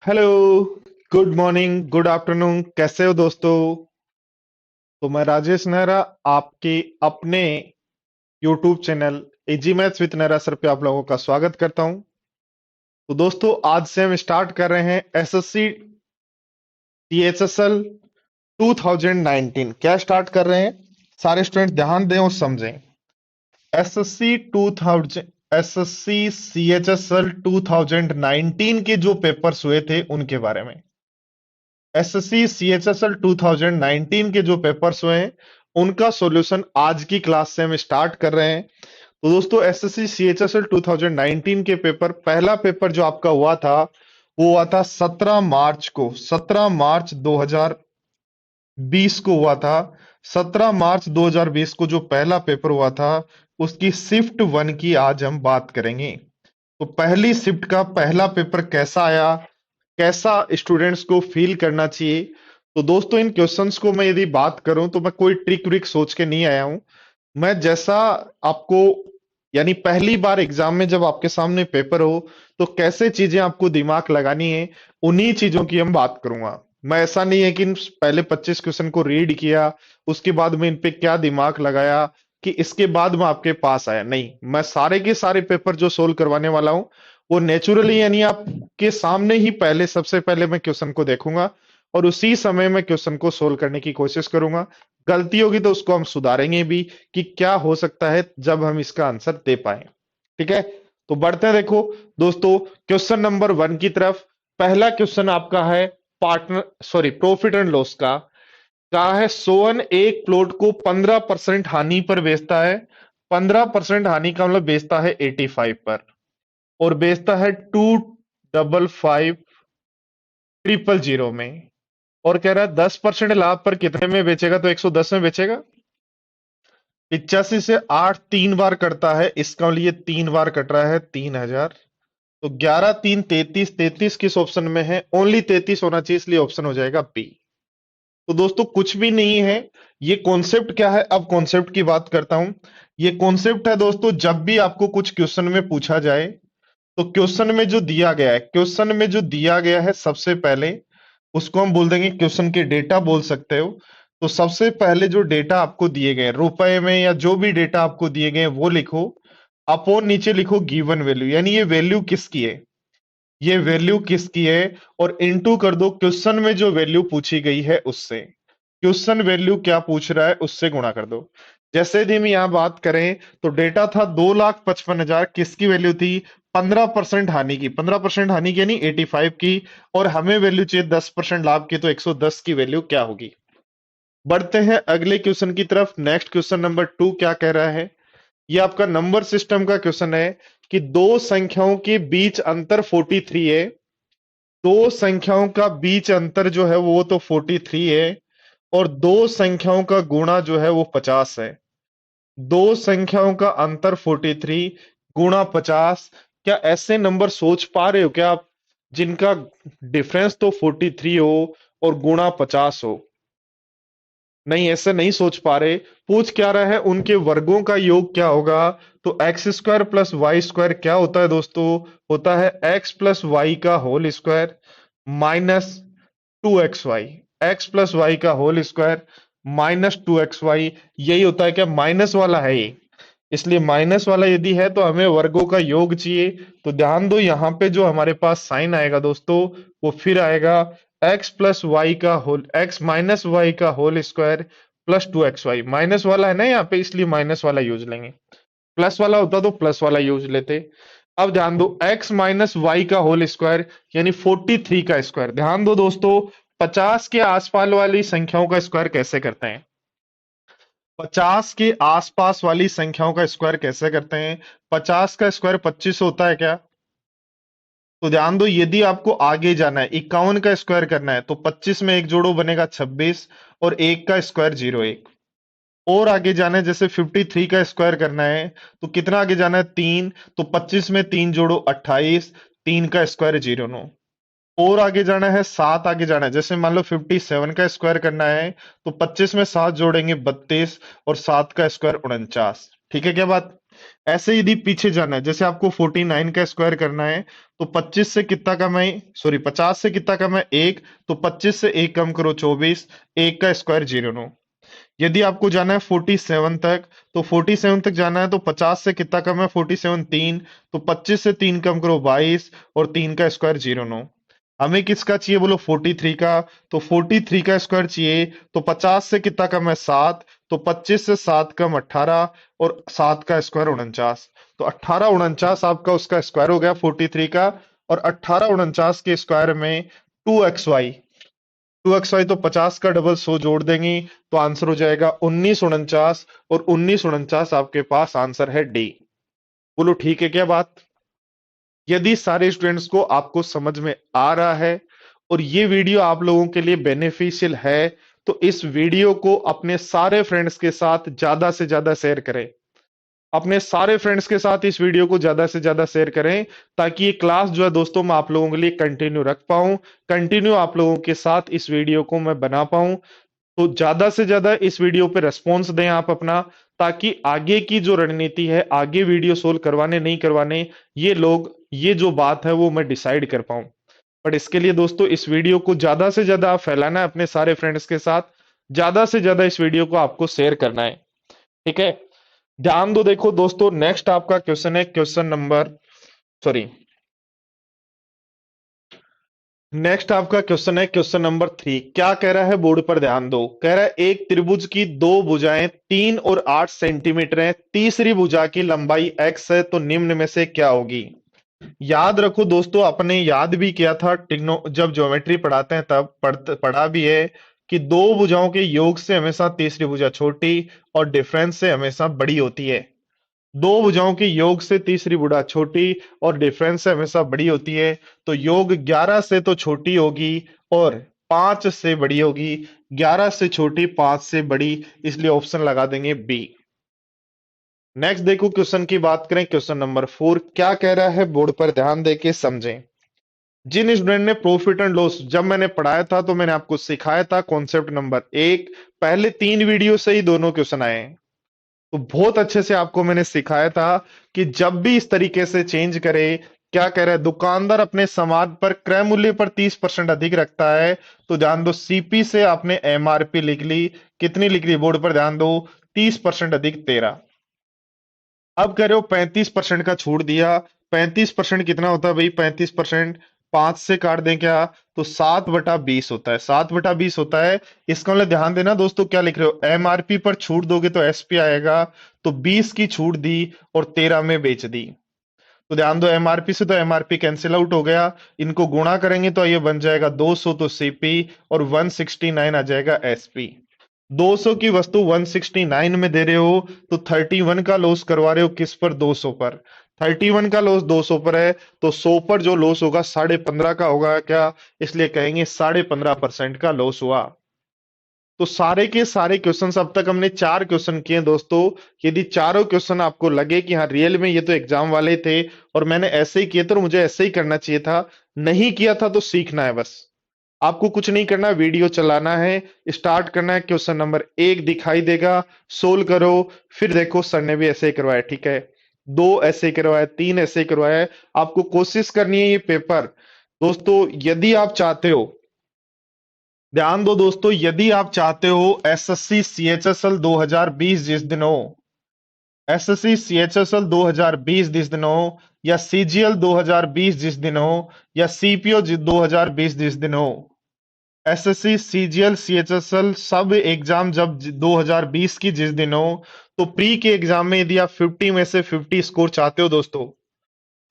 Hello. Good morning, good afternoon, कैसे हो दोस्तों? तो मैं राजेश नेहरा आपके अपने YouTube channel easy maths with Nehra sir पे आप लोगों का स्वागत करता हूं। तो दोस्तों, आज से हम स्टार्ट कर रहे हैं एसएससी टीएचएसएल 2019। क्या स्टार्ट कर रहे हैं? सारे स्टूडेंट ध्यान दें और समझें। एसएससी 2000 एसएससी सीएचएसएल 2019 के जो पेपर्स हुए थे उनके बारे में। एसएससी सीएचएसएल 2019 के जो पेपर्स हुए हैं उनका सॉल्यूशन आज की क्लास से हम स्टार्ट कर रहे हैं। तो दोस्तों, एसएससी सीएचएसएल 2019 के पेपर, पहला पेपर जो आपका हुआ था वो हुआ था 17 मार्च को, 17 मार्च 2020 को हुआ था। 17 मार्च 2020 को जो पहला पेपर हुआ था उसकी शिफ्ट वन की आज हम बात करेंगे। तो पहली शिफ्ट का पहला पेपर कैसा आया, कैसा स्टूडेंट्स को फील करना चाहिए। तो दोस्तों, इन क्वेश्चंस को मैं यदि बात करूं तो मैं कोई ट्रिक व्रिक सोच के नहीं आया हूं। मैं जैसा आपको, यानी पहली बार एग्जाम में जब आपके सामने पेपर हो तो कैसे चीजें आपको दिमाग लगानी है, उन्हीं चीजों की हम बात करूंगा। मैं, ऐसा नहीं है कि पहले 25 क्वेश्चन को रीड किया उसके बाद में इन पे क्या दिमाग लगाया कि इसके बाद में आपके पास आया, नहीं। मैं सारे के सारे पेपर जो सोल्व करवाने वाला हूं वो नेचुरली, यानी आपके सामने ही पहले, सबसे पहले मैं क्वेश्चन को देखूंगा और उसी समय में क्वेश्चन को सोल्व करने की कोशिश करूंगा। गलती होगी तो उसको हम सुधारेंगे भी कि क्या हो सकता है जब हम इसका आंसर दे पाए। ठीक है, तो बढ़ते हैं। देखो दोस्तों, क्वेश्चन नंबर वन की तरफ। पहला क्वेश्चन आपका है प्रॉफिट एंड लॉस का। कहा है सोहन एक प्लॉट को 15% हानि पर बेचता है। 15% हानि का मतलब बेचता है 85 पर, और बेचता है 255000 में। और कह रहा है 10% लाभ पर कितने में बेचेगा, तो 110 में बेचेगा। 85 से 8 तीन बार कटता है, इसका लिए तीन बार कट रहा है 3000। तो 11 3 33, 33 किस ऑप्शन में है? ओनली 33 होना चाहिए, इसलिए ऑप्शन हो जाएगा बी। तो दोस्तों, कुछ भी नहीं है। ये कॉन्सेप्ट क्या है, अब कॉन्सेप्ट की बात करता हूं। ये कॉन्सेप्ट है दोस्तों, जब भी आपको कुछ क्वेश्चन में पूछा जाए तो क्वेश्चन में जो दिया गया है, क्वेश्चन में जो दिया गया है सबसे पहले उसको हम बोल देंगे, क्वेश्चन के डेटा बोल सकते हो। तो सबसे पहले जो डेटा आपको दिए गए रुपए में या जो भी डेटा आपको दिए गए वो लिखो। अपॉन नीचे लिखो गिवन वैल्यू, यानी ये वैल्यू किसकी है, ये वैल्यू किसकी है। और इनटू कर दो क्वेश्चन में जो वैल्यू पूछी गई है उससे। क्वेश्चन वैल्यू क्या पूछ रहा है उससे गुणा कर दो। जैसे यदि हम यहां बात करें तो डेटा था 2,55,000, किसकी वैल्यू थी? 15% हानि की, 15% हानि की यानी 85 की। और हमें वैल्यू चाहिए 10% लाभ की, तो 110 की वैल्यू क्या होगी। बढ़ते हैं अगले क्वेश्चन की तरफ। नेक्स्ट क्वेश्चन नंबर टू क्या कह रहा है? ये आपका नंबर सिस्टम का क्वेश्चन है कि दो संख्याओं के बीच अंतर 43 है। दो संख्याओं का बीच अंतर जो है वो तो 43 है, और दो संख्याओं का गुणा जो है वो 50 है। दो संख्याओं का अंतर 43 गुणा 50। क्या ऐसे नंबर सोच पा रहे हो क्या आप, जिनका डिफरेंस तो 43 हो और गुणा 50 हो? नहीं, ऐसे नहीं सोच पा रहे। पूछ क्या रहा है, उनके वर्गों का योग क्या होगा। तो x square plus y square क्या होता है दोस्तों? होता है एक्स प्लस वाई का whole square minus 2xy। X plus y का होल स्क्वायर माइनस 2xy, यही होता है। क्या माइनस वाला है ये? इसलिए माइनस वाला यदि है तो हमें वर्गों का योग चाहिए। तो ध्यान दो, यहाँ पे जो हमारे पास साइन आएगा दोस्तों वो फिर आएगा एक्स प्लस वाई का होल, एक्स माइनस वाई का whole square plus 2xy। Minus वाला है ना यहाँ पे, इसलिए माइनस वाला यूज लेंगे। प्लस वाला होता तो प्लस वाला यूज लेते। अब ध्यान दो, x माइनस वाई का होल स्क्वायर यानी 43 का स्क्वायर। ध्यान दो दोस्तों, 50 के आसपास वाली संख्याओं का स्क्वायर कैसे करते हैं? 50 के आसपास वाली संख्याओं का स्क्वायर कैसे करते हैं? 50 का स्क्वायर 25 होता है क्या? तो ध्यान दो, यदि आपको आगे जाना है, 51 का स्क्वायर करना है तो 25 में एक जोड़ो बनेगा 26, और एक का स्क्वायर 01। और आगे जाना है, जैसे 53 का स्क्वायर करना है तो कितना आगे जाना है? 3। तो 25 में 3 जोड़ो 28, 3 का स्क्वायर 09। और आगे जाना है, 7 आगे जाना है, जैसे मान लो 57 का स्क्वायर करना है तो 25 में 7 जोड़ेंगे 32, और 7 का स्क्वायर 49। ठीक है क्या बात? ऐसे यदि पीछे जाना है, जैसे आपको 49 का स्क्वायर करना है, तो 25 से कितना कम है, सॉरी 50 से कितना कम है, एक, तो 25 से एक कम करो 24, एक का स्क्वायर 09। यदि आपको जाना है 47 तक, तो 47 तक जाना है तो 50 से कितना कम है, 47 3, तो 25 से 3 कम करो 22, और 3 का स्क्वायर 09। हमें किसका चाहिए बोलो, 43 का। तो 43 का स्क्वायर चाहिए, तो 50 से कितना कम है, 7, तो 25 से 7 कम 18, और 7 का स्क्वायर 49। तो 18 49 आपका उसका स्क्वायर हो गया 43 का। और 18 49 के स्क्वायर में 2xy, 2xy तो 50 का डबल 100 जोड़ देंगे, तो आंसर हो जाएगा 1949। और 1949 आपके पास आंसर है डी। बोलो ठीक है क्या बात? यदि सारे स्टूडेंट्स को आपको समझ में आ रहा है और ये वीडियो आप लोगों के लिए बेनिफिशियल है, तो इस वीडियो को अपने सारे फ्रेंड्स के साथ ज्यादा से ज्यादा शेयर करें। अपने सारे फ्रेंड्स के साथ इस वीडियो को ज्यादा से ज्यादा शेयर करें, ताकि ये क्लास जो है दोस्तों मैं आप लोगों के लिए कंटिन्यू रख पाऊं, कंटिन्यू आप लोगों के साथ इस वीडियो को मैं बना पाऊं। तो ज्यादा से ज्यादा इस वीडियो पे रेस्पॉन्स दें आप अपना, ताकि आगे की जो रणनीति है, आगे वीडियो सोल्व करवाने नहीं करवाने, ये लोग, ये जो बात है वो मैं डिसाइड कर पाऊं। बट इसके लिए दोस्तों इस वीडियो को ज्यादा से ज्यादा आप फैलाना है अपने सारे फ्रेंड्स के साथ, ज्यादा से ज्यादा इस वीडियो को आपको शेयर करना है। ठीक है, ध्यान दो। देखो दोस्तों, नेक्स्ट आपका क्वेश्चन है, क्वेश्चन नंबर, सॉरी, नेक्स्ट आपका क्वेश्चन है क्वेश्चन नंबर 3। क्या कह रहा है बोर्ड पर ध्यान दो। कह रहा है एक त्रिभुज की दो भुजाएं 3 और 8 सेंटीमीटर है, तीसरी भुजा की लंबाई x है, तो निम्न में से क्या होगी? याद रखो दोस्तों, अपने याद भी किया था टिग्नो, जब ज्योमेट्री पढ़ाते हैं तब पढ़ा भी है कि दो भुजाओं के योग से हमेशा तीसरी भुजा छोटी और डिफरेंस से हमेशा बड़ी होती है। दो भुजाओं के योग से तीसरी भुजा छोटी और डिफरेंस से हमेशा बड़ी होती है। तो योग 11 से तो छोटी होगी और 5 से बड़ी होगी। 11 से छोटी, 5 से बड़ी, इसलिए ऑप्शन लगा देंगे बी। नेक्स्ट देखो, क्वेश्चन की बात करें, क्वेश्चन नंबर 4। क्या कह रहा है बोर्ड पर ध्यान देके समझें। जिन स्टूडेंट ने प्रॉफिट एंड लॉस जब मैंने पढ़ाया था, तो मैंने आपको सिखाया था कॉन्सेप्ट नंबर 1, पहले 3 वीडियो से ही दोनों क्वेश्चन आए हैं। तो बहुत अच्छे से आपको मैंने सिखाया था कि जब भी इस तरीके से चेंज करे, क्या कह रहा है, दुकानदार अपने सामान पर क्रय मूल्य पर 30% अधिक रखता है, तो ध्यान दो सीपी से आपने एमआरपी लिख ली। कितनी लिख ली बोर्ड पर ध्यान दो, 30% अधिक 13। अब कह रहे हो 35% का छूट दिया। 35% कितना होता है भाई, 35% 5 से काट दें क्या, तो 7/20 होता है, 7/20 होता है। इसका मतलब ध्यान देना दोस्तों, क्या लिख रहे हो, एमआरपी पर छूट दोगे तो एसपी आएगा। तो 20 की छूट दी और 13 में बेच दी। तो ध्यान दो, एमआरपी से तो एमआरपी कैंसिल आउट हो गया, इनको गुणा करेंगे तो ये बन जाएगा 200, तो सीपी, और 169 आ जाएगा एसपी। 200 की वस्तु 169 में दे रहे हो, तो 31 का लॉस करवा रहे हो किस पर, 200 पर। 31 का लॉस 200 पर है, तो 100 पर जो लॉस होगा 15.5 का होगा क्या, इसलिए कहेंगे 15.5% का लॉस हुआ। तो सारे के सारे क्वेश्चंस अब तक हमने 4 क्वेश्चन किए दोस्तों। यदि चारों क्वेश्चन आपको लगे कि हाँ रियल में ये तो एग्जाम वाले थे और मैंने ऐसे ही किए थे और मुझे ऐसे ही करना चाहिए था, नहीं किया था, तो सीखना है बस। आपको कुछ नहीं करना, वीडियो चलाना है, स्टार्ट करना है, क्वेश्चन नंबर 1 दिखाई देगा, सोल्व करो। फिर देखो सर ने भी ऐसे ही करवाया, ठीक है, 2 ऐसे ही करवाया, 3 ऐसे ही करवाया। आपको कोशिश करनी है ये पेपर दोस्तों, यदि आप चाहते हो, ध्यान दो दोस्तों, यदि आप चाहते हो एसएससी सीएचएसएल 2020 जिस दिन हो, एसएससी सीएचएसएल 2020 जिस दिन हो, या सीजीएल 2020 जिस दिन हो, या सीपीओ 2020 जिस दिन हो, एसएससी सीजीएल सीएचएसएल सब एग्जाम जब 2020 की जिस दिन हो, तो प्री के एग्जाम में यदि आप 50 में से 50 स्कोर चाहते हो दोस्तों,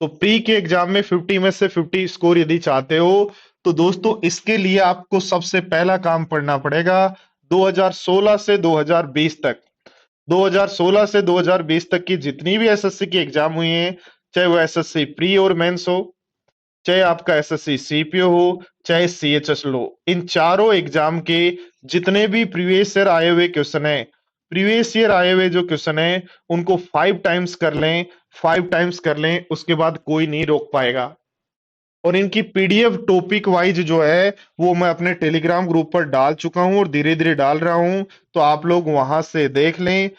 तो प्री के एग्जाम में 50 में से 50 स्कोर यदि चाहते हो, तो दोस्तों इसके लिए आपको सबसे पहला काम पढ़ना पड़ेगा 2016 से 2020 तक। 2016 से 2020 तक की जितनी भी एसएससी की एग्जाम हुई हैं, चाहे वो एसएससी प्री और मेंस हो, चाहे आपका एसएससी सीपीओ हो, चाहे सीएचएस लो, इन चारों एग्जाम के जितने भी प्रीवियस ईयर आए हुए क्वेश्चन है, प्रीवियस ईयर आए हुए जो क्वेश्चन है, उनको 5 टाइम्स कर लें, 5 टाइम्स कर लें, उसके बाद कोई नहीं रोक पाएगा। और इनकी पीडीएफ टॉपिक वाइज जो है वो मैं अपने टेलीग्राम ग्रुप पर डाल चुका हूं और धीरे धीरे डाल रहा हूं, तो आप लोग वहां से देख लें।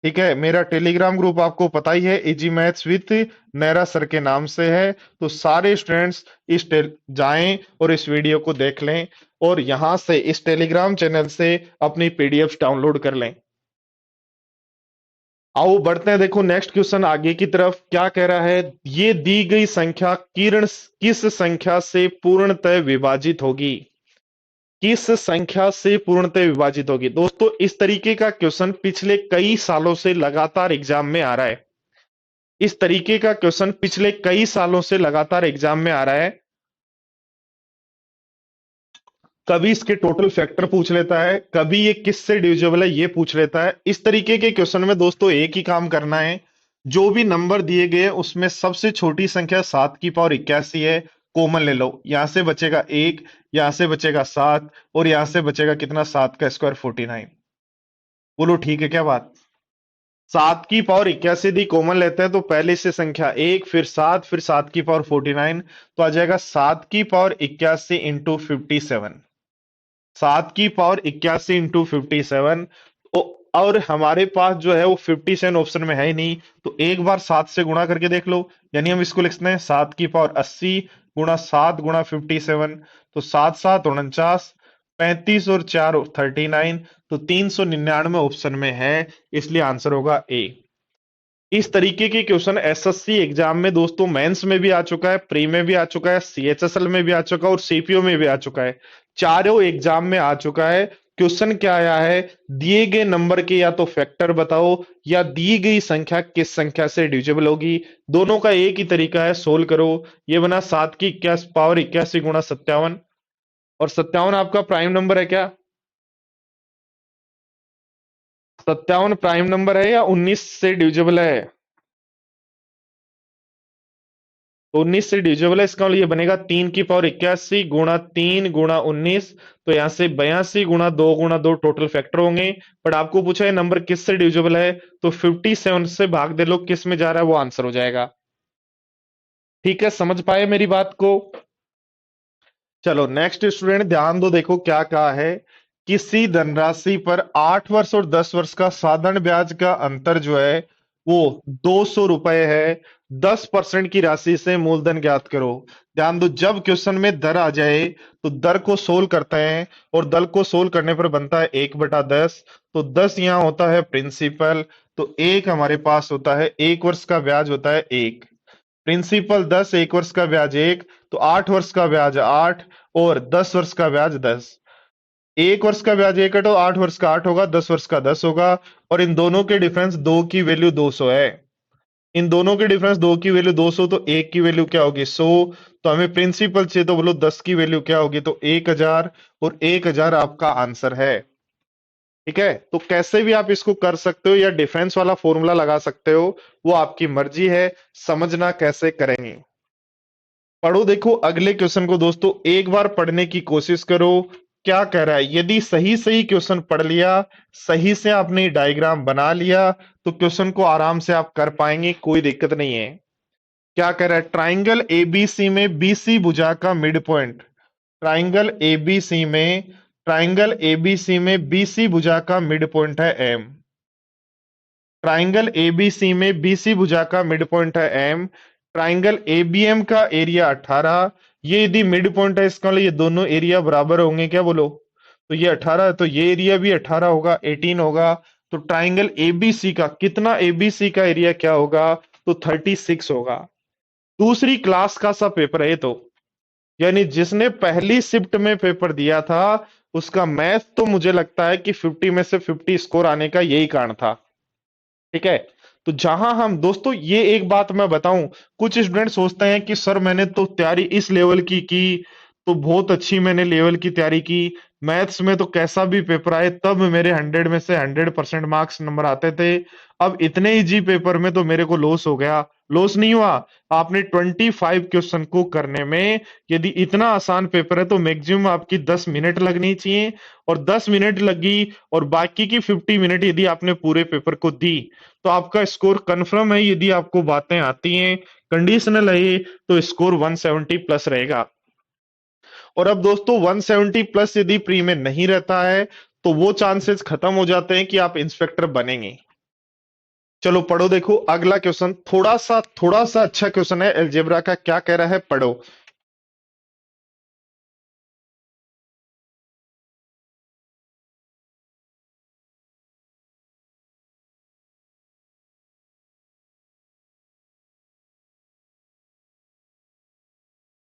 ठीक है, मेरा टेलीग्राम ग्रुप आपको पता ही है, easy maths with Nehra sir के नाम से है। तो सारे स्टूडेंट्स जाएं और इस वीडियो को देख लें और यहां से इस टेलीग्राम चैनल से अपनी पीडीएफ डाउनलोड कर लें। आओ बढ़ते हैं, देखो नेक्स्ट क्वेश्चन आगे की तरफ क्या कह रहा है। ये दी गई संख्या किरण किस संख्या से पूर्णतः विभाजित होगी? किस संख्या से पूर्णतः विभाजित होगी? दोस्तों इस तरीके का क्वेश्चन पिछले कई सालों से लगातार एग्जाम में आ रहा है। इस तरीके का क्वेश्चन पिछले कई सालों से लगातार एग्जाम में आ रहा है। कभी इसके टोटल फैक्टर पूछ लेता है, कभी ये किससे डिविजिबल है ये पूछ लेता है। इस तरीके के क्वेश्चन में दोस्तों एक ही काम करना है, जो भी नंबर दिए गए उसमें सबसे छोटी संख्या 7 की पावर 81 है, कॉमन ले लो। यहां से बचेगा 1, यहां से बचेगा 7 और यहां से बचेगा कितना, 7 का स्क्वायर 49। बोलो ठीक है क्या बात? 7 की पावर 81 दी कॉमन लेते हैं तो पहले से संख्या 1, फिर 7, फिर 7 की पावर 49, तो आ जाएगा 7 की पावर 81 इंटू 57। 7 की पावर 81 इंटू 57। और हमारे पास जो है वो 57 ऑप्शन में है ही नहीं, तो एक बार 7 से गुणा करके देख लो। यानी हम इसको लिखते हैं 7 की पावर 80 गुणा 7 गुणा 57, तो 7 7 49, 35 और 4 39, तो 399 ऑप्शन में है, इसलिए आंसर होगा ए। इस तरीके के क्वेश्चन एसएससी एग्जाम में दोस्तों मेंस में भी आ चुका है, प्री में भी आ चुका है, सीएचएसएल में भी आ चुका है और सीपीओ में भी आ चुका है। चारों एग्जाम में आ चुका है। क्वेश्चन क्या आया है, दिए गए नंबर के या तो फैक्टर बताओ या दी गई संख्या किस संख्या से डिविजिबल होगी। दोनों का एक ही तरीका है, सोल्व करो। ये बना 7 की पावर 81 गुणा 57, और 57 आपका प्राइम नंबर है क्या? 57 प्राइम नंबर है या 19 से डिविजिबल है? 19 से डिविजिबल है, इसका मतलब ये बनेगा 3 की पावर 81 गुणा 3 गुणा 19, तो यहां से 82 गुणा 2 टोटल फैक्टर होंगे। बट आपको पूछा है नंबर किस से डिविजिबल है, तो 57 से भाग दे लो, किस में जा रहा है वो आंसर हो जाएगा। ठीक है, समझ पाए मेरी बात को? चलो नेक्स्ट स्टूडेंट ध्यान दो, देखो क्या कहा है। किसी धनराशि पर 8 वर्ष और 10 वर्ष का साधारण ब्याज का अंतर जो है वो 200 रुपए है। 10% की राशि से मूलधन ज्ञात करो। ध्यान दो, जब क्वेश्चन में दर आ जाए तो दर को सोल्व करते हैं, और दर को सोल्व करने पर बनता है 1/10। तो 10 यहाँ होता है प्रिंसिपल, तो एक हमारे पास होता है, 1 वर्ष का ब्याज होता है 1। प्रिंसिपल 10, 1 वर्ष का ब्याज 1, तो 8 वर्ष का ब्याज 8 और 10 वर्ष का ब्याज 10। 1 वर्ष का ब्याज 1 है तो 8 वर्ष का 8 होगा, 10 वर्ष का 10 होगा। और इन दोनों के डिफरेंस 2 की वैल्यू 200 है। इन दोनों के डिफरेंस 2 की वैल्यू 200, तो 1 की वैल्यू क्या होगी, 100। तो हमें प्रिंसिपल चाहिए, तो बोलो 10 की वैल्यू क्या होगी, तो 1000, और 1000 आपका आंसर है। ठीक है, तो कैसे भी आप इसको कर सकते हो या डिफरेंस वाला फॉर्मूला लगा सकते हो, वो आपकी मर्जी है। समझना कैसे करेंगे, पढ़ो। देखो अगले क्वेश्चन को दोस्तों एक बार पढ़ने की कोशिश करो। क्या कह रहा है, यदि सही सही क्वेश्चन पढ़ लिया, सही से आपने डायग्राम बना लिया, तो क्वेश्चन को आराम से आप कर पाएंगे, कोई दिक्कत नहीं है। क्या कह रहा है, ट्राइंगल एबीसी में बीसी भुजा का मिड पॉइंट। ट्राइंगल एबीसी में ट्राइंगल एबीसी में बीसी भुजा का मिड पॉइंट है एम। ट्राइंगल एबीसी में बीसी भुजा का मिड पॉइंट है एम। ट्राइंगल एबीएम का एरिया 18। ये यदि मिड पॉइंट है, इसका मतलब ये दोनों एरिया बराबर होंगे क्या, बोलो? तो ये 18 है, तो ये एरिया भी 18 होगा, 18 होगा। तो ट्राइंगल एबीसी का कितना, एबीसी का एरिया क्या होगा, तो 36 होगा। दूसरी क्लास का सा पेपर है ये तो, यानी जिसने पहली शिफ्ट में पेपर दिया था उसका मैथ तो मुझे लगता है कि 50 में से 50 स्कोर आने का यही कारण था। ठीक है, तो जहां हम दोस्तों, ये एक बात मैं बताऊं, कुछ स्टूडेंट सोचते हैं कि सर मैंने तो तैयारी इस लेवल की तो बहुत अच्छी मैंने लेवल की तैयारी की, मैथ्स में तो कैसा भी पेपर आए तब मेरे 100 में से 100% मार्क्स नंबर आते थे, अब इतने इजी पेपर में तो मेरे को लॉस हो गया। लॉस नहीं हुआ, आपने 25 क्वेश्चन को करने में, यदि इतना आसान पेपर है तो मैक्सिमम आपकी 10 मिनट लगनी चाहिए, और 10 मिनट लगी और बाकी की 50 मिनट यदि आपने पूरे पेपर को दी, तो आपका स्कोर कंफर्म है। यदि आपको बातें आती हैं, कंडीशनल है, तो स्कोर 170 प्लस रहेगा। और अब दोस्तों 170 प्लस यदि प्री में नहीं रहता है, तो वो चांसेस खत्म हो जाते हैं कि आप इंस्पेक्टर बनेंगे। चलो पढ़ो, देखो अगला क्वेश्चन थोड़ा सा अच्छा क्वेश्चन है अलजेब्रा का। क्या कह रहा है, पढ़ो।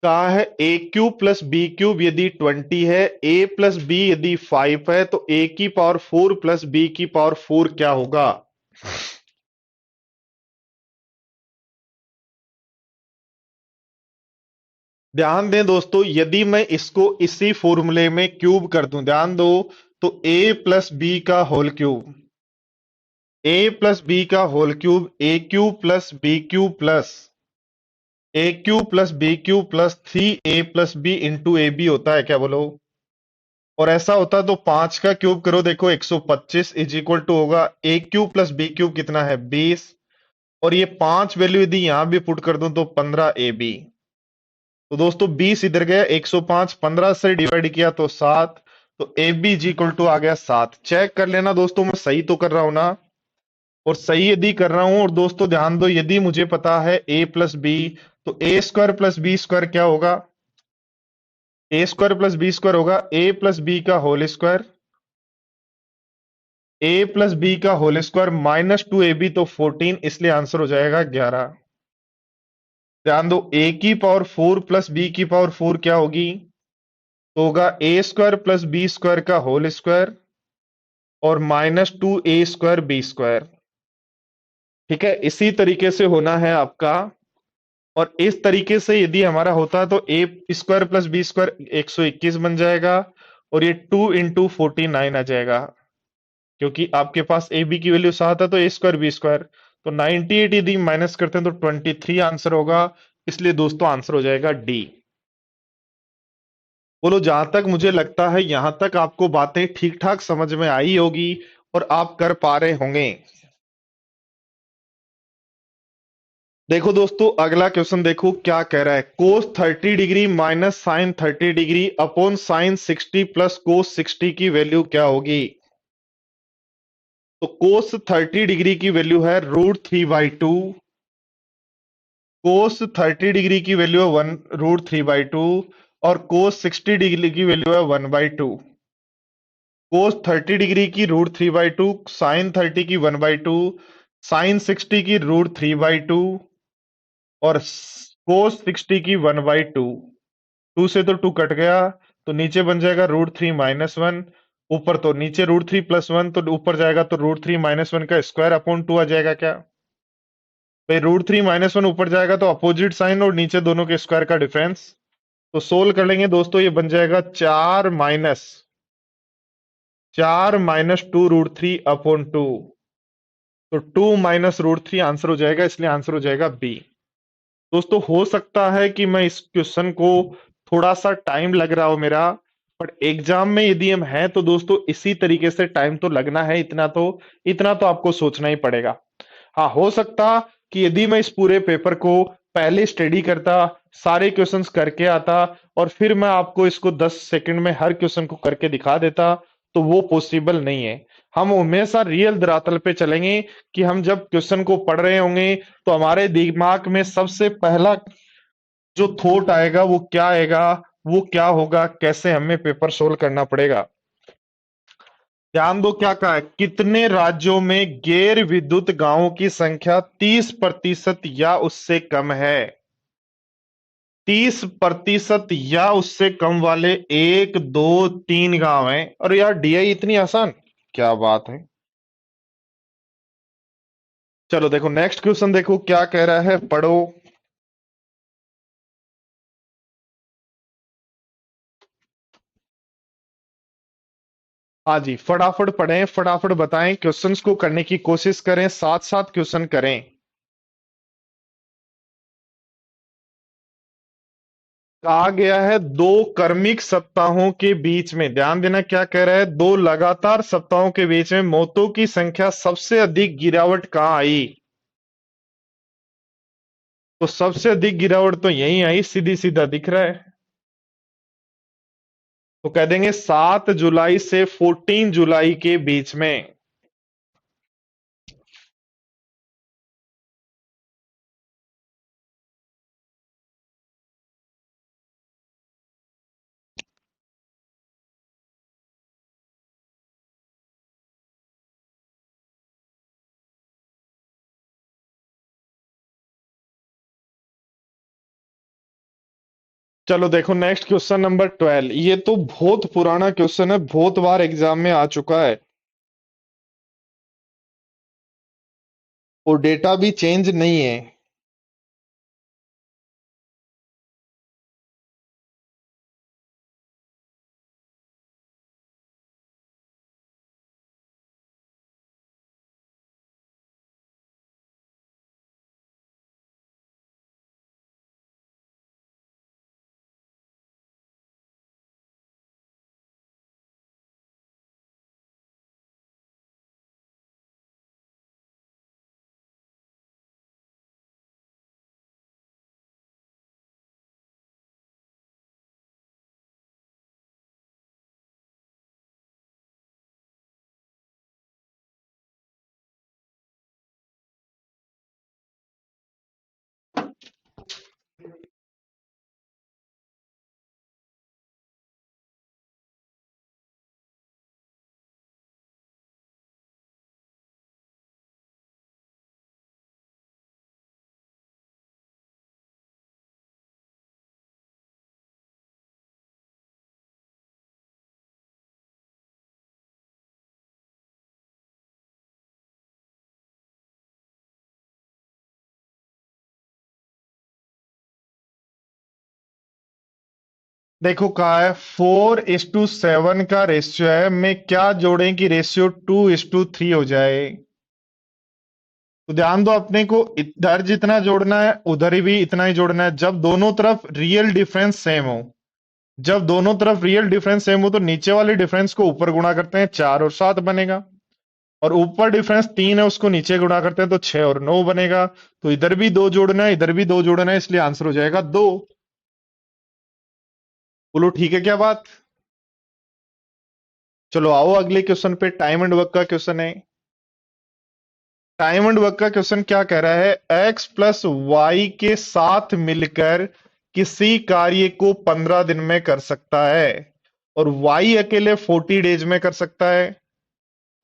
कहा है ए क्यूब प्लस बी क्यूब यदि 20 है, ए प्लस बी यदि 5 है, तो ए की पावर 4 प्लस बी की पावर 4 क्या होगा? ध्यान दें दोस्तों, यदि मैं इसको इसी फॉर्मूले में क्यूब कर दूं, ध्यान दो, तो ए प्लस बी का whole cube, a plus b का whole cube, a cube plus b cube plus a cube plus b cube plus 3 a plus b into a b होता है क्या, बोलो? और ऐसा होता है तो 5 का क्यूब करो, देखो 125 इज इक्वल टू होगा ए क्यूब प्लस बी क्यूब कितना है, 20। और ये 5 वैल्यू यदि यहां भी पुट कर दूं तो 15 ए बी। तो दोस्तों 20 इधर गया, 105 15 से डिवाइड किया तो 7। तो A B is equal to आ गया 7। चेक कर लेना दोस्तों, मैं सही तो कर रहा हूं ना? और सही यदि कर रहा हूं, और दोस्तों ध्यान दो, यदि मुझे पता है ए प्लस बी, तो ए स्क्वायर प्लस बी स्क्वायर क्या होगा? ए स्क्वायर प्लस बी स्क्वायर होगा ए प्लस बी का होल स्क्वायर, ए प्लस बी का होल स्क्वायर माइनस 2ab तो 14, इसलिए आंसर हो जाएगा 11। ध्यान दो, ए की पावर 4 प्लस बी की पावर 4 क्या होगी? तो होगा ए स्क्वायर प्लस बी स्क्वायर का होल स्क्वायर और माइनस 2a² b²। ठीक है, इसी तरीके से होना है आपका। और इस तरीके से यदि हमारा होता है तो ए स्क्वायर प्लस बी स्क्वायर 121 बन जाएगा, और ये 2 into 49 आ जाएगा, क्योंकि आपके पास ए बी की वैल्यू 7 है, तो ए स्क्वायर बी स्क्वायर। तो 98 यदि माइनस करते हैं तो 23 आंसर होगा। इसलिए दोस्तों आंसर हो जाएगा डी। बोलो, जहां तक मुझे लगता है यहां तक आपको बातें ठीक ठाक समझ में आई होगी और आप कर पा रहे होंगे। देखो दोस्तों, अगला क्वेश्चन देखो क्या कह रहा है। Cos 30 degree minus sine 30 degree upon sine 60 plus cos 60 की वैल्यू क्या होगी? तो कोस 30 डिग्री की वैल्यू है √3/2। कोस 30 डिग्री की वैल्यू है वन √3/2, और कोस 60 डिग्री की वैल्यू है 1/2। कोस 30 डिग्री की √3/2, साइन 30 की 1/2, साइन 60 की √3/2, और कोस 60 की 1/2। टू से तो टू कट गया, तो नीचे बन जाएगा √3 - 1। ऊपर तो नीचे √3 + 1, तो ऊपर जाएगा तो √3 - 1 का स्क्वायर अपॉन 2 आ जाएगा क्या? भाई √3 - 1 ऊपर जाएगा तो अपोजिट साइन, और नीचे दोनों के स्क्वायर का डिफरेंस। तो सोल्व कर लेंगे दोस्तों, ये बन जाएगा 4 - 2 √3 अपॉन 2। तो 2 - √3 आंसर हो जाएगा, इसलिए आंसर हो जाएगा बी। दोस्तों हो सकता है कि मैं इस क्वेश्चन को थोड़ा सा टाइम लग रहा हो मेरा, बट एग्जाम में यदि हम हैं तो दोस्तों इसी तरीके से टाइम तो लगना है, इतना तो आपको सोचना ही पड़ेगा। हाँ, हो सकता कि यदि मैं इस पूरे पेपर को पहले स्टडी करता, सारे क्वेश्चंस करके आता, और फिर मैं आपको इसको 10 सेकंड में हर क्वेश्चन को करके दिखा देता, तो वो पॉसिबल नहीं है। हम हमेशा रियल धरातल पे चलेंगे, कि हम जब क्वेश्चन को पढ़ रहे होंगे तो हमारे दिमाग में सबसे पहला जो थॉट आएगा वो क्या आएगा, वो क्या होगा, कैसे हमें पेपर सोल्व करना पड़ेगा। ध्यान दो क्या कहा है, कितने राज्यों में गैर विद्युत गांवों की संख्या 30% या उससे कम है? 30% या उससे कम वाले 1 2 3 गांव हैं। और यार डीआई इतनी आसान, क्या बात है। चलो देखो नेक्स्ट क्वेश्चन, देखो क्या कह रहा है, पढ़ो। हाँ जी, फटाफट पढ़ें, फटाफट बताएं, क्वेश्चंस को करने की कोशिश करें, साथ साथ क्वेश्चन करें। कहा गया है दो कर्मिक सप्ताहों के बीच में, ध्यान देना क्या कह रहा है, दो लगातार सप्ताहों के बीच में मौतों की संख्या सबसे अधिक गिरावट कहाँ आई? तो सबसे अधिक गिरावट तो यही आई, सीधी सीधा दिख रहा है। तो कह देंगे 7 जुलाई से 14 जुलाई के बीच में। चलो देखो नेक्स्ट क्वेश्चन नंबर 12। ये तो बहुत पुराना क्वेश्चन है, बहुत बार एग्जाम में आ चुका है और डेटा भी चेंज नहीं है। देखो कहा है 4:7 का रेशियो है, मैं क्या जोड़ें कि रेशियो 2:3 हो जाए। तो ध्यान दो, अपने को इधर जितना जोड़ना है उधर ही भी इतना ही जोड़ना है, जब दोनों तरफ रियल डिफरेंस सेम हो। जब दोनों तरफ रियल डिफरेंस सेम हो तो नीचे वाले डिफरेंस को ऊपर गुणा करते हैं, 4 और 7 बनेगा। और ऊपर डिफरेंस 3 है, उसको नीचे गुणा करते हैं तो 6 और 9 बनेगा। तो इधर भी दो जोड़ना है, इधर भी दो जोड़ना है, इसलिए आंसर हो जाएगा 2। बोलो ठीक है क्या बात। चलो आओ अगले क्वेश्चन पे, टाइम एंड वर्क का क्वेश्चन है। टाइम एंड वर्क का क्वेश्चन क्या कह रहा है, एक्स प्लस वाई के साथ मिलकर किसी कार्य को 15 दिन में कर सकता है और वाई अकेले 40 डेज में कर सकता है।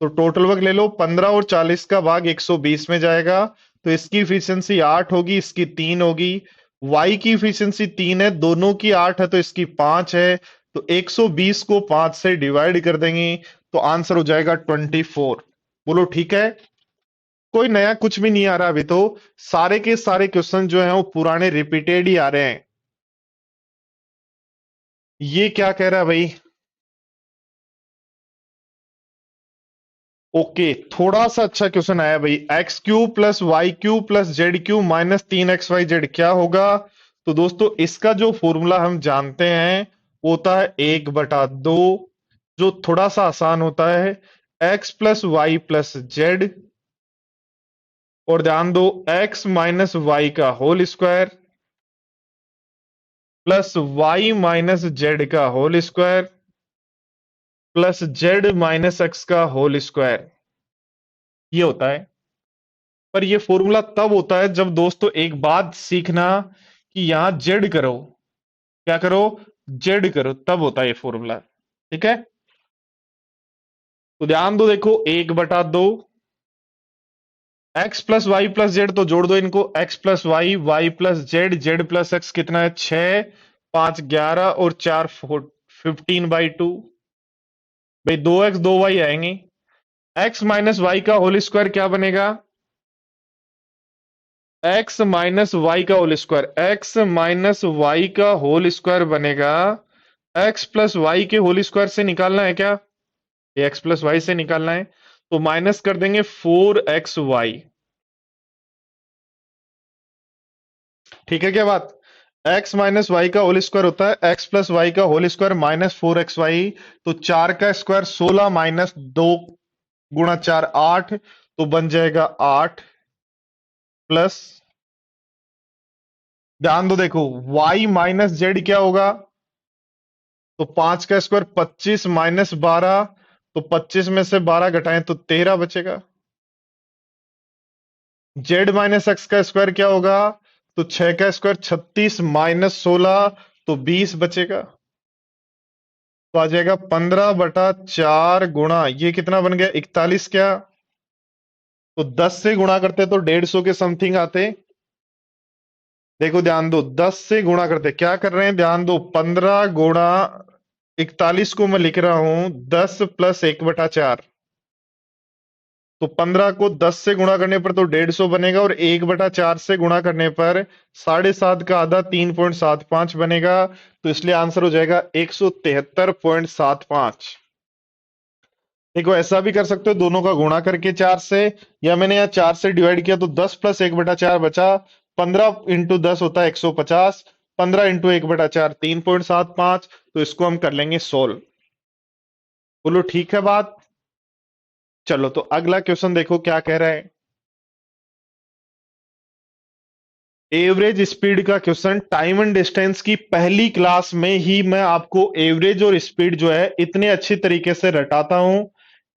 तो टोटल वर्क ले लो, 15 और 40 का भाग 120 में जाएगा, तो इसकी इफिशियंसी 8 होगी, इसकी 3 होगी। वाई की इफिशियंसी 3 है, दोनों की 8 है, तो इसकी 5 है। तो 120 को 5 से डिवाइड कर देंगे तो आंसर हो जाएगा 24। बोलो ठीक है। कोई नया कुछ भी नहीं आ रहा अभी तो, सारे के सारे क्वेश्चन जो हैं वो पुराने रिपीटेड ही आ रहे हैं। ये क्या कह रहा है भाई। ओके, थोड़ा सा अच्छा क्वेश्चन आया भाई, x cube plus y cube plus z cube minus 3xy z क्या होगा। तो दोस्तों इसका जो फॉर्मूला हम जानते हैं वो होता है 1/2, जो थोड़ा सा आसान होता है, x plus y plus z, और ध्यान दो एक्स माइनस वाई का whole square plus y minus z का whole square plus z minus x का होल स्क्वायर, ये होता है। पर ये फॉर्मूला तब होता है जब दोस्तों एक बात सीखना कि यहां जेड करो, क्या करो, जेड करो, तब होता है ये फॉर्मूला। ठीक है, तो ध्यान दो, देखो 1/2, x plus y plus z, तो जोड़ दो इनको, x plus y, y plus z, z plus x, कितना है 6, 5 11 और 4 15/2। भाई 2x 2y आएंगे। एक्स माइनस वाई का होल स्क्वायर क्या बनेगा, एक्स माइनस वाई का whole square, x minus y का होल स्क्वायर बनेगा। एक्स प्लस वाई के होल स्क्वायर से निकालना है क्या, ये एक्स प्लस वाई से निकालना है, तो माइनस कर देंगे 4xy। ठीक है क्या बात। एक्स माइनस वाई का होल स्क्वायर होता है एक्स प्लस वाई का होल स्क्वायर माइनस 4xy। तो 4 का स्क्वायर 16 माइनस 2 गुणा 4 8, तो बन जाएगा 8 प्लस, ध्यान दो देखो, y माइनस जेड क्या होगा, तो 5 का स्क्वायर 25 माइनस 12, तो 25 में से 12 घटाएं तो 13 बचेगा। जेड माइनस एक्स का स्क्वायर क्या होगा, तो 6 का स्क्वायर 36 माइनस 16, तो 20 बचेगा। तो आ जाएगा 15/4 गुणा, ये कितना बन गया 41 क्या, तो 10 से गुणा करते तो 150 के समथिंग आते, देखो ध्यान दो, 10 से गुणा करते क्या कर रहे हैं, ध्यान दो, 15 गुणा 41 को मैं लिख रहा हूं 10 प्लस 1/4। तो 15 को 10 से गुणा करने पर तो 150 बनेगा, और 1/4 से गुणा करने पर 7.5 का आधा 3.75 बनेगा। तो इसलिए आंसर हो जाएगा 173.75। देखो ऐसा भी कर सकते हो, दोनों का गुणा करके 4 से, या मैंने यहाँ 4 से डिवाइड किया तो 10 प्लस 1/4 बचा। 15 इंटू 10 होता है 150। 15 इंटू 1/4 3.75। तो इसको हम कर लेंगे सोल्व। बोलो ठीक है बात। चलो तो अगला क्वेश्चन देखो क्या कह रहा है। एवरेज स्पीड का क्वेश्चन, टाइम एंड डिस्टेंस की पहली क्लास में ही मैं आपको एवरेज और स्पीड जो है इतने अच्छी तरीके से रटाता हूं,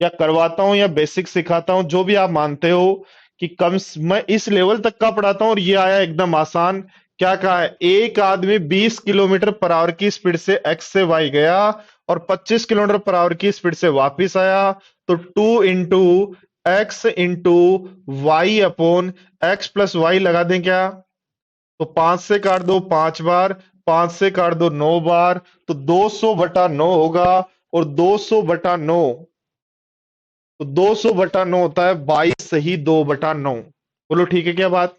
या करवाता हूं, या बेसिक सिखाता हूं, जो भी आप मानते हो कि मैं इस लेवल तक का पढ़ाता हूं, और ये आया एकदम आसान। क्या कहा है, एक आदमी 20 किलोमीटर पर आवर की स्पीड से एक्स से वाई गया, और 25 किलोमीटर पर आवर की स्पीड से वापिस आया। तो 2 into x into y upon x plus y लगा दें क्या। तो 5 से काट दो 5 बार, 5 से काट दो 9 बार, तो 200/9 होगा। और 200/9, तो 200/9 होता है 22 सही 2/9। बोलो ठीक है क्या बात।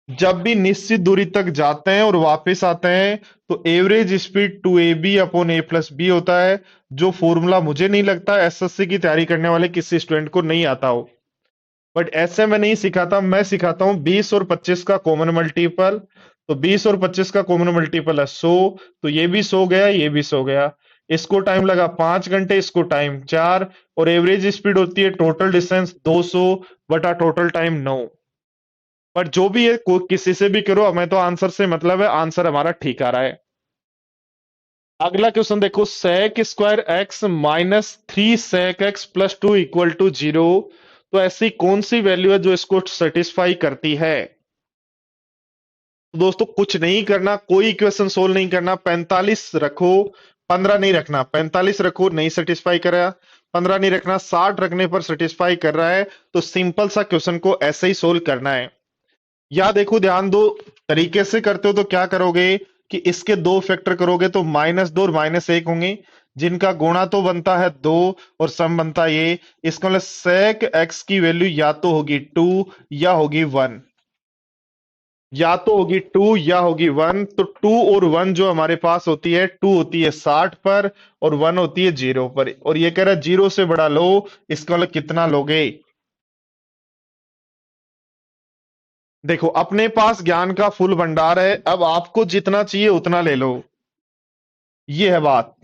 जब भी निश्चित दूरी तक जाते हैं और वापस आते हैं, तो average speed 2ab upon a plus b होता है। जो फॉर्मूला मुझे नहीं लगता एसएससी की तैयारी करने वाले किसी स्टूडेंट को नहीं आता हो, बट ऐसे में नहीं सिखाता, मैं सिखाता हूं 20 और 25 का कॉमन मल्टीपल। तो 20 और 25 का कॉमन मल्टीपल है 100। तो ये भी 100 गया, ये भी 100 गया। इसको टाइम लगा 5 घंटे, इसको टाइम 4। और एवरेज स्पीड होती है टोटल डिस्टेंस 200 बटा टोटल टाइम 9। पर जो भी है किसी से भी करो, हमें तो आंसर से मतलब है, आंसर हमारा ठीक आ रहा है। अगला क्वेश्चन देखो, sec square x minus 3 sec x plus 2 equal to 0। तो ऐसी कौन सी वैल्यू है जो इसको सेटिस्फाई करती है। तो दोस्तों कुछ नहीं करना, कोई इक्वेशन सोल्व नहीं करना, 45 रखो, 15 नहीं रखना, 45 रखो, नहीं सेटिस्फाई कर रहा, 15 नहीं रखना, 60 रखने पर सेटिस्फाई कर रहा है। तो सिंपल सा क्वेश्चन को ऐसे ही सोल्व करना है। या देखो ध्यान दो, तरीके से करते हो तो क्या करोगे कि इसके दो फैक्टर करोगे तो -2 और -1 होंगे, जिनका गुणा तो बनता है 2 और सम बनता है ये। इसका मतलब सेक एक्स की वैल्यू या तो होगी 2 या होगी 1। या तो होगी 2 या होगी 1। तो 2 और 1 जो हमारे पास होती है, 2 होती है 60 पर और 1 होती है 0 पर, और ये कह रहा है 0 से बड़ा लो। इसका मतलब कितना लोगे। देखो अपने पास ज्ञान का फुल भंडार है, अब आपको जितना चाहिए उतना ले लो। ये है बात।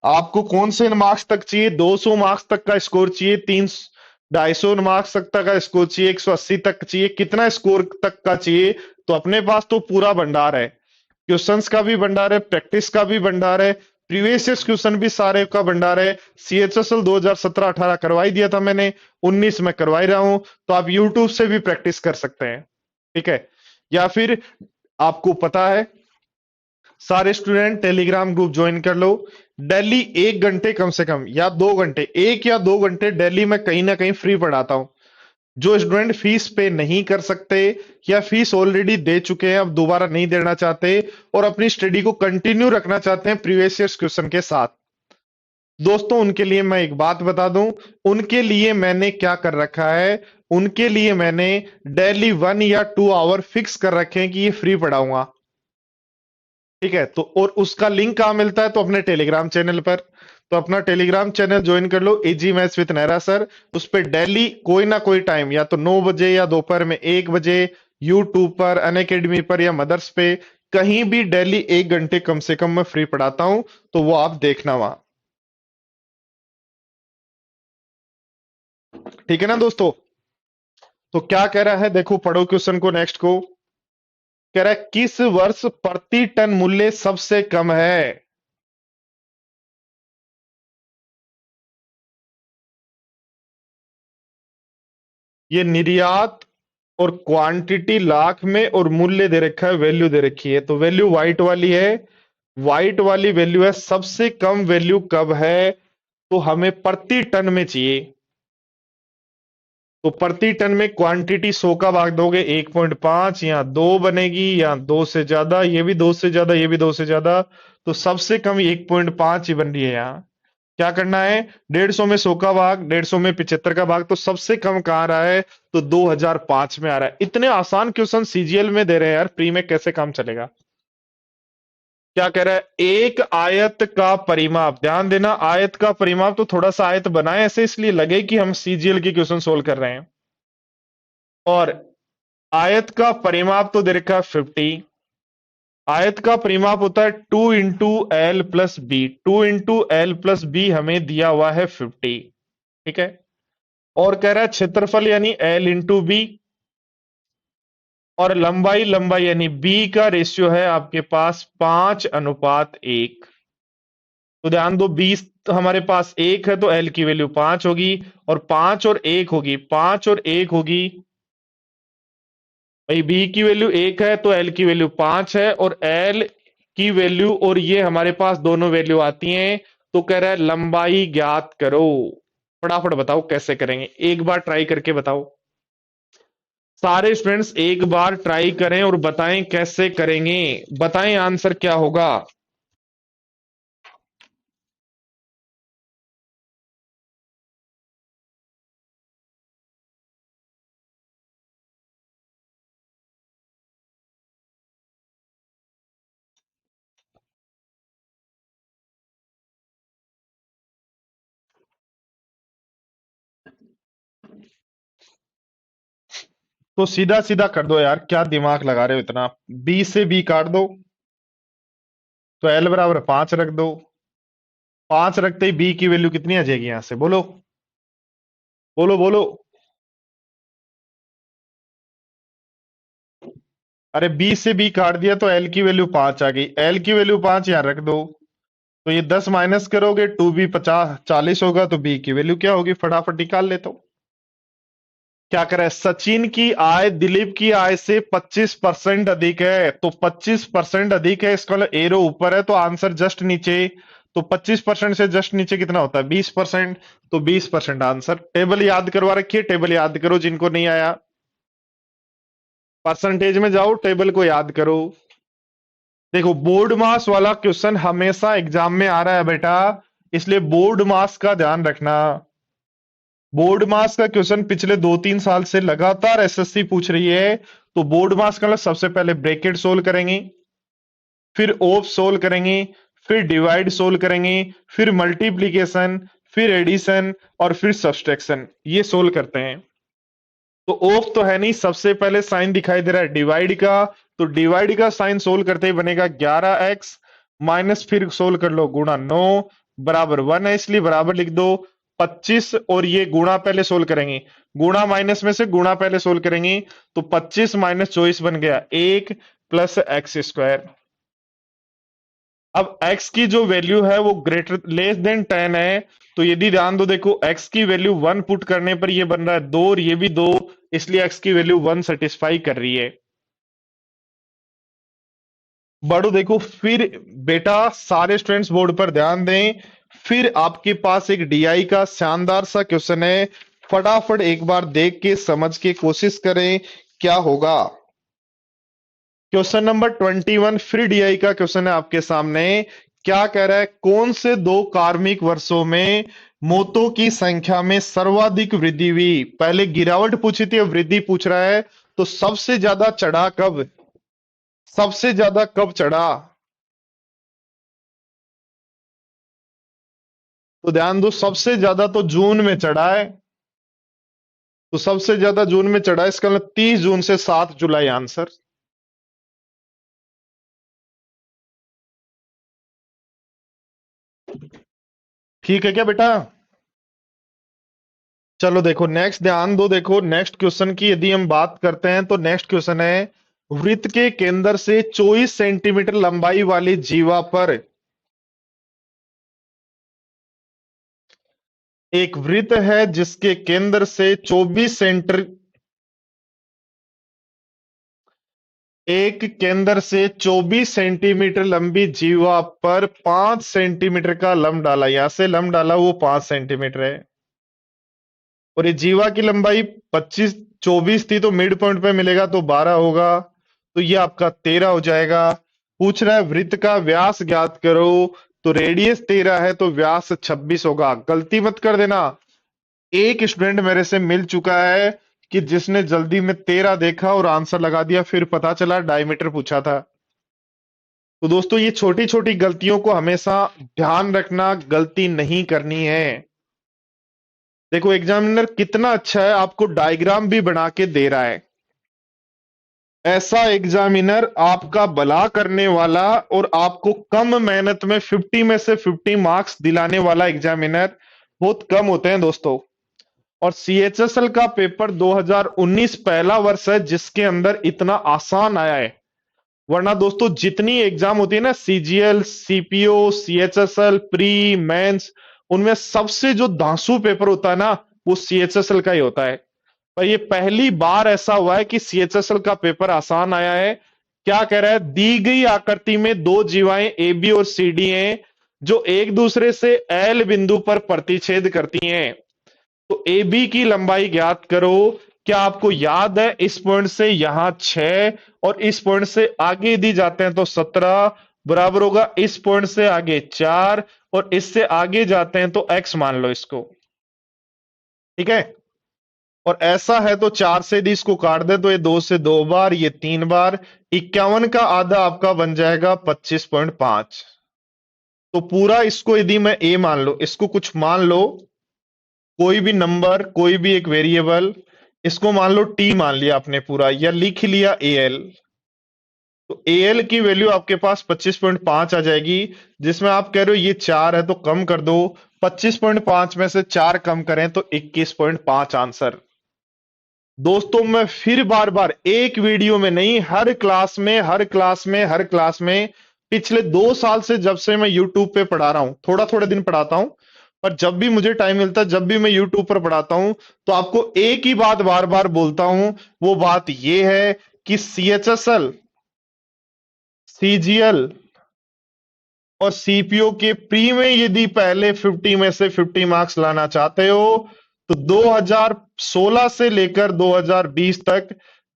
आपको कौन से मार्क्स तक चाहिए, 200 मार्क्स तक का स्कोर चाहिए, 250 मार्क्स तक का स्कोर चाहिए, 180 तक चाहिए, कितना स्कोर तक का चाहिए। तो अपने पास तो पूरा भंडार है, क्वेश्चंस का भी भंडार है, प्रैक्टिस का भी भंडार है, प्रीवियस क्वेश्चन भी सारे का भंडार है। सीएचएसएल 2017-18 करवाई दिया था मैंने, 19 में करवाई रहा हूं। तो आप यूट्यूब से भी प्रैक्टिस कर सकते हैं, ठीक है। या फिर आपको पता है, सारे स्टूडेंट टेलीग्राम ग्रुप ज्वाइन कर लो। डेली 1 घंटे कम से कम, या 2 घंटे, 1 या 2 घंटे डेली में कहीं ना कहीं फ्री पढ़ाता हूं। जो स्टूडेंट फीस पे नहीं कर सकते, या फीस ऑलरेडी दे चुके हैं अब दोबारा नहीं देना चाहते, और अपनी स्टडी को कंटिन्यू रखना चाहते हैं प्रीवियस ईयर क्वेश्चन के साथ, दोस्तों उनके लिए मैं एक बात बता दूं। उनके लिए मैंने क्या कर रखा है, उनके लिए मैंने डेली 1 या 2 आवर फिक्स कर रखे हैं कि ये फ्री पढ़ाऊंगा, ठीक है। तो और उसका लिंक कहां मिलता है, तो अपने टेलीग्राम चैनल पर। तो अपना टेलीग्राम चैनल ज्वाइन कर लो, easy maths with Nahra sir. उस पर डेली कोई ना कोई टाइम, या तो 9 बजे या दोपहर में 1 बजे, यूट्यूब पर, अनअकैडमी पर, या मदर्स पे, कहीं भी डेली 1 घंटे कम से कम मैं फ्री पढ़ाता हूं। तो वो आप देखना वहां, ठीक है ना दोस्तों। तो क्या कह रहा है, देखो पढ़ो क्वेश्चन को, नेक्स्ट को। कह रहा है किस वर्ष प्रति टन मूल्य सबसे कम है। ये निर्यात और क्वांटिटी लाख में, और मूल्य दे रखा है, वैल्यू दे रखी है। तो वैल्यू व्हाइट वाली है, व्हाइट वाली वैल्यू है सबसे कम वैल्यू कब है। तो हमें प्रति टन में चाहिए। तो प्रति टन में क्वांटिटी 100 का भाग दोगे 1.5, यहाँ 2 बनेगी, यहाँ 2 से ज्यादा, ये भी 2 से ज्यादा, ये भी 2 से ज्यादा, तो सबसे कम 1.5 ही बन रही है यहाँ। क्या करना है? 150 में 100 का भाग, 150 में 75 का भाग, तो सबसे कम कहाँ आ रहा है? तो 2005 में आ रहा है। इतने आसान क्वेश्चन सीजीएल में दे रहे हैं यार, प्री में कैसे काम चलेगा? क्या कह रहा है? एक आयत का परिमाप, ध्यान देना, आयत का परिमाप, तो थोड़ा सा आयत बनाए ऐसे इसलिए लगे कि हम सीजीएल की क्वेश्चन सोल्व कर रहे हैं। और आयत का परिमाप तो दे रखा है 50। आयत का परिमाप होता है 2 into l plus b, 2 into l plus b हमें दिया हुआ है 50। ठीक है। और कह रहा है क्षेत्रफल यानी एल इंटू बी, और लंबाई लंबाई यानी बी का रेशियो है आपके पास 5:1। तो ध्यान दो, 20 तो हमारे पास 1 है तो एल की वैल्यू 5 होगी, और 5 और 1 होगी, 5 और 1 होगी। भाई बी की वैल्यू 1 है तो एल की वैल्यू 5 है, और एल की वैल्यू और ये हमारे पास दोनों वैल्यू आती हैं। तो कह रहा है लंबाई ज्ञात करो। फटाफट बताओ कैसे करेंगे, एक बार ट्राई करके बताओ। सारे स्टूडेंट्स एक बार ट्राई करें और बताएं कैसे करेंगे, बताएं आंसर क्या होगा। तो सीधा सीधा कर दो यार, क्या दिमाग लगा रहे हो इतना? बी से बी काट दो, तो एल बराबर 5 रख दो। 5 रखते ही बी की वैल्यू कितनी आ जाएगी यहां से? बोलो बोलो बोलो। अरे बी से बी काट दिया तो एल की वैल्यू 5 आ गई, एल की वैल्यू 5 यहां रख दो। तो ये 10 माइनस करोगे, 2b 40 होगा, तो बी की वैल्यू क्या होगी? फटाफट निकाल लेता हूं। क्या करे? सचिन की आय दिलीप की आय से 25% अधिक है, तो 25% अधिक है, इसका मतलब एरो ऊपर है तो आंसर जस्ट नीचे। तो 25% से जस्ट नीचे कितना होता है? 20%। तो 20% आंसर। टेबल याद करवा रखिए, टेबल याद करो जिनको नहीं आया। परसेंटेज में जाओ, टेबल को याद करो। देखो बोर्ड मास वाला क्वेश्चन हमेशा एग्जाम में आ रहा है बेटा, इसलिए बोर्ड मास का ध्यान रखना। बोर्ड मास का क्वेश्चन पिछले 2-3 साल से लगातार एसएससी पूछ रही है। तो बोर्ड मास का मतलब सबसे पहले ब्रैकेट सोल्व करेंगे, फिर ओप सोल्व करेंगे, फिर डिवाइड सोल्व करेंगे, फिर मल्टीप्लीकेशन, फिर एडिशन, और फिर सब्सट्रैक्शन, ये सोल्व करते हैं। तो ओप तो है नहीं, सबसे पहले साइन दिखाई दे रहा है डिवाइड का, तो डिवाइड का साइन सोल्व करते ही बनेगा 11x, माइनस फिर सोल्व कर लो गुणा 9, बराबर 1 है इसलिए बराबर लिख दो 25, और ये गुणा पहले सोल्व करेंगे, गुणा माइनस में से गुणा पहले सोल्व करेंगे, तो 25 माइनस 24 बन गया 1 प्लस एक्स स्क्वायर। अब x की जो वैल्यू है वो ग्रेटर लेस देन 10 है, तो यदि ध्यान दो, देखो x की वैल्यू 1 पुट करने पर ये बन रहा है 2, और ये भी 2, इसलिए x की वैल्यू 1 सेटिस्फाई कर रही है। बड़ो देखो फिर, बेटा सारे स्टूडेंट्स बोर्ड पर ध्यान दें, फिर आपके पास एक डीआई का शानदार सा क्वेश्चन है, फटाफट एक बार देख के समझ के कोशिश करें क्या होगा। क्वेश्चन नंबर 21 फ्री डीआई का क्वेश्चन है आपके सामने। क्या कह रहा है? कौन से दो कार्मिक वर्षों में मौतों की संख्या में सर्वाधिक वृद्धि हुई? पहले गिरावट पूछी थी, अब वृद्धि पूछ रहा है। तो सबसे ज्यादा चढ़ा कब? सबसे ज्यादा कब चढ़ा? तो ध्यान दो, सबसे ज्यादा तो जून में चढ़ा है। तो सबसे ज्यादा जून में चढ़ा है, इसका मतलब 30 जून से 7 जुलाई आंसर। ठीक है क्या बेटा? चलो देखो नेक्स्ट, ध्यान दो, देखो नेक्स्ट क्वेश्चन की यदि हम बात करते हैं तो नेक्स्ट क्वेश्चन है, वृत्त के केंद्र से 24 सेंटीमीटर लंबाई वाली जीवा पर एक वृत्त है जिसके केंद्र से 24 सेंटर, एक केंद्र से 24 सेंटीमीटर लंबी जीवा पर 5 सेंटीमीटर का लंब डाला, यहां से लंब डाला वो 5 सेंटीमीटर है। और ये जीवा की लंबाई 25 24 थी, तो मिड पॉइंट पे मिलेगा तो 12 होगा, तो ये आपका 13 हो जाएगा। पूछ रहा है वृत्त का व्यास ज्ञात करो, तो रेडियस 13 है तो व्यास 26 होगा। गलती मत कर देना, एक स्टूडेंट मेरे से मिल चुका है कि जिसने जल्दी में 13 देखा और आंसर लगा दिया, फिर पता चला डायमीटर पूछा था। तो दोस्तों ये छोटी छोटी गलतियों को हमेशा ध्यान रखना, गलती नहीं करनी है। देखो एग्जामिनर कितना अच्छा है, आपको डायग्राम भी बना के दे रहा है। ऐसा एग्जामिनर आपका भला करने वाला और आपको कम मेहनत में 50 में से 50 मार्क्स दिलाने वाला एग्जामिनर बहुत कम होते हैं दोस्तों। और सीएचएसएल का पेपर 2019 पहला वर्ष है जिसके अंदर इतना आसान आया है, वरना दोस्तों जितनी एग्जाम होती है ना, CGL, CPO, CHSL, pre, mains, उनमें सबसे जो धांसू पेपर होता है ना, वो सीएचएसएल का ही होता है। पर ये पहली बार ऐसा हुआ है कि सीएचएसएल का पेपर आसान आया है। क्या कह रहा है, दी गई आकृति में दो जीवाएं ए बी और सी डी हैं जो एक दूसरे से एल बिंदु पर प्रतिच्छेद करती हैं, तो ए बी की लंबाई ज्ञात करो। क्या आपको याद है, इस पॉइंट से यहां 6 और इस पॉइंट से आगे दी जाते हैं तो 17 बराबर होगा इस पॉइंट से आगे 4 और इससे आगे जाते हैं तो x मान लो इसको, ठीक है। और ऐसा है तो 4 से यदि इसको काट दे तो ये 2 से 2 बार, ये 3 बार, 51 का आधा आपका बन जाएगा 25.5। तो पूरा इसको यदि मैं a मान लो, इसको कुछ मान लो, कोई भी नंबर, कोई भी एक वेरिएबल, इसको मान लो t मान लिया आपने पूरा, या लिख लिया al, तो al की वैल्यू आपके पास 25.5 आ जाएगी। जिसमें आप कह रहे हो ये 4 है तो कम कर दो, 25.5 में से 4 कम करें तो 21.5 आंसर। दोस्तों मैं फिर बार बार एक वीडियो में नहीं, हर क्लास में हर क्लास में हर क्लास में पिछले 2 साल से जब से मैं यूट्यूब पे पढ़ा रहा हूं, थोड़ा थोड़े दिन पढ़ाता हूं, पर जब भी मुझे टाइम मिलता है, जब भी मैं यूट्यूब पर पढ़ाता हूं, तो आपको एक ही बात बार बार बोलता हूं। वो बात यह है कि सीएचएसएल, सीजीएल और सीपीओ के प्री में यदि पहले 50 में से 50 मार्क्स लाना चाहते हो, तो 2016 से लेकर 2020 तक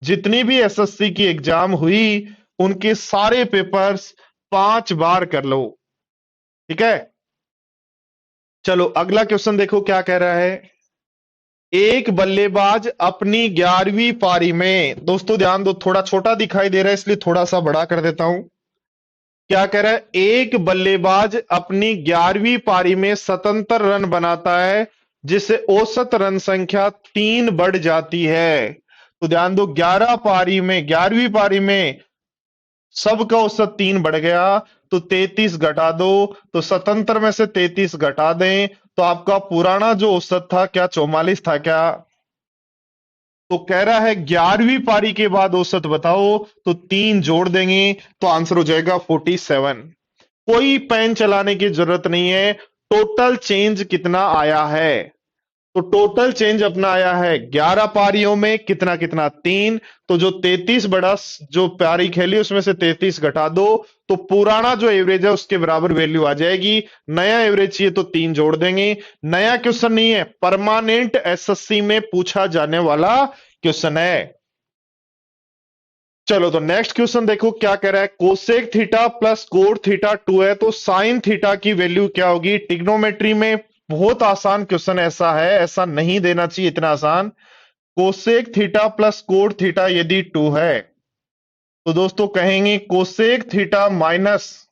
जितनी भी एसएससी की एग्जाम हुई, उनके सारे पेपर्स 5 बार कर लो, ठीक है। चलो अगला क्वेश्चन देखो क्या कह रहा है। एक बल्लेबाज अपनी 11वीं पारी में, दोस्तों ध्यान दो, थोड़ा छोटा दिखाई दे रहा है इसलिए थोड़ा सा बड़ा कर देता हूं। क्या कह रहा है, एक बल्लेबाज अपनी 11वीं पारी में स्वतंत्र रन बनाता है जिससे औसत रन संख्या 3 बढ़ जाती है। तो ध्यान दो, 11वीं पारी में सबका औसत 3 बढ़ गया, तो 33 घटा दो, तो स्वतंत्र में से 33 घटा दें तो आपका पुराना जो औसत था क्या 44 था क्या। तो कह रहा है 11वीं पारी के बाद औसत बताओ, तो 3 जोड़ देंगे तो आंसर हो जाएगा 47। कोई पेन चलाने की जरूरत नहीं है, टोटल चेंज कितना आया है, तो टोटल चेंज अपना आया है 11 पारियों में कितना कितना 3, तो जो 33 बड़ा जो पारी खेली उसमें से 33 घटा दो, तो पुराना जो एवरेज है उसके बराबर वैल्यू आ जाएगी। नया एवरेज चाहिए तो 3 जोड़ देंगे। नया क्वेश्चन नहीं है, परमानेंट एसएससी में पूछा जाने वाला क्वेश्चन है। चलो तो नेक्स्ट क्वेश्चन देखो क्या कह रहा है, cosec theta plus cot theta 2 है तो साइन थीटा की वैल्यू क्या होगी। ट्रिग्नोमेट्री में बहुत आसान क्वेश्चन ऐसा है, ऐसा नहीं देना चाहिए इतना आसान। Cosec theta plus cot theta यदि 2 है तो दोस्तों कहेंगे cosec theta minus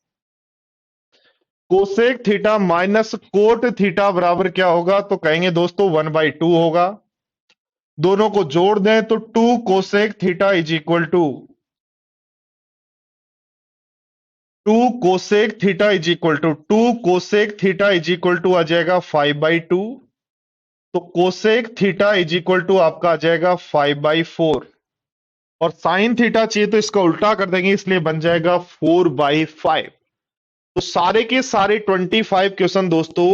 cot theta बराबर क्या होगा, तो कहेंगे दोस्तों 1/2 होगा। दोनों को जोड़ दें तो 2 cosec theta is equal to 2 cosec theta is equal to 2 cosec theta is equal to आ जाएगा 5/2, तो cosec theta is equal to आपका आ जाएगा 5/4, और साइन थीटा चाहिए तो इसका उल्टा कर देंगे इसलिए बन जाएगा 4/5। तो सारे के सारे 25 क्वेश्चन दोस्तों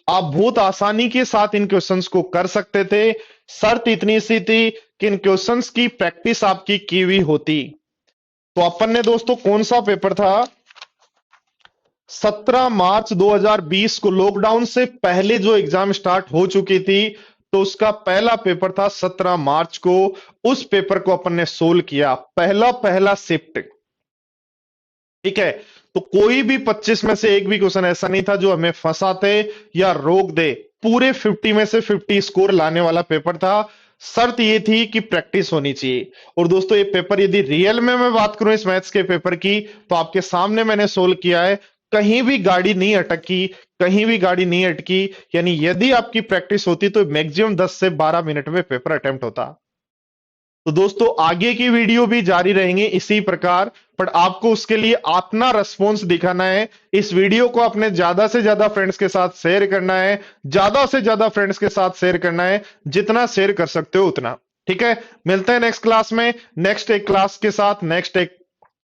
आप बहुत आसानी के साथ इन क्वेश्चंस को कर सकते थे। शर्त इतनी सी थी कि इन क्वेश्चंस की प्रैक्टिस आपकी की हुई होती। तो अपन ने दोस्तों कौन सा पेपर था, 17 मार्च 2020 को लॉकडाउन से पहले जो एग्जाम स्टार्ट हो चुकी थी, तो उसका पहला पेपर था 17 मार्च को। उस पेपर को अपन ने सोल्व किया, पहला पहला शिफ्ट। ठीक है, तो कोई भी 25 में से एक भी क्वेश्चन ऐसा नहीं था जो हमें फंसाते या रोक दे। पूरे 50 में से 50 स्कोर लाने वाला पेपर था। शर्त ये थी कि प्रैक्टिस होनी चाहिए। और दोस्तों, ये पेपर यदि रियल में मैं बात करूं इस मैथ्स के पेपर की, तो आपके सामने मैंने सोल्व किया है। कहीं भी गाड़ी नहीं अटकी, कहीं भी गाड़ी नहीं अटकी। यानी यदि आपकी प्रैक्टिस होती तो मैक्सिमम 10 से 12 मिनट में पेपर अटेम्प्ट होता। तो दोस्तों, आगे की वीडियो भी जारी रहेंगे इसी प्रकार, पर आपको उसके लिए अपना रेस्पॉन्स दिखाना है। इस वीडियो को अपने ज्यादा से ज्यादा फ्रेंड्स के साथ शेयर करना है, ज्यादा से ज्यादा फ्रेंड्स के साथ शेयर करना है, जितना शेयर कर सकते हो उतना। ठीक है, मिलते हैं नेक्स्ट क्लास में, नेक्स्ट एक क्लास के साथ, नेक्स्ट एक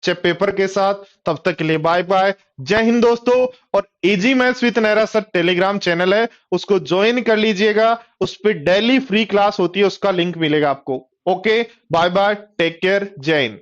पेपर के साथ। तब तक के लिए बाय बाय, जय हिंद दोस्तों। और easy maths with Nehra sir Telegram channel है, उसको ज्वाइन कर लीजिएगा। उस पर डेली फ्री क्लास होती है, उसका लिंक मिलेगा आपको। Okay, bye bye, take care, जय हिंद।